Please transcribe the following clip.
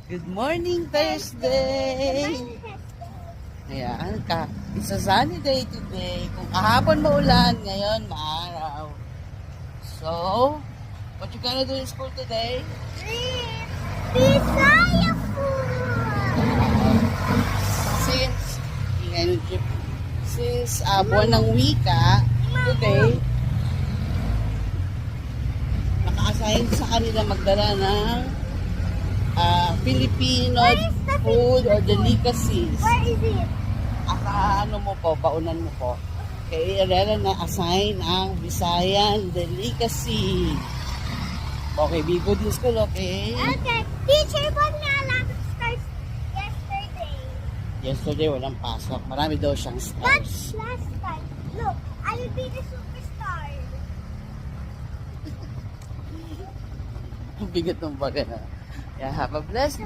Good morning, Thursday! Ayan ka. It's a sunny day today. Kung kahapon maulan, ngayon maaraw. So, what you gonna do in school today? Bisaya food! Since buwan ng wika, today, naka-assign sa kanila magdala ng Filipino food or delicacies. Where is it? Ano mo po, baunan mo po. Kay Irela na assign ang Visayan delicacy. Okay, be good in school, okay? Okay. Teacher, but nga lang stars yesterday. Yesterday, walang pasok. Marami daw siyang But stars. last time, look, I will be the superstar. Ang bigat ng baga. Yeah, have a blessed day.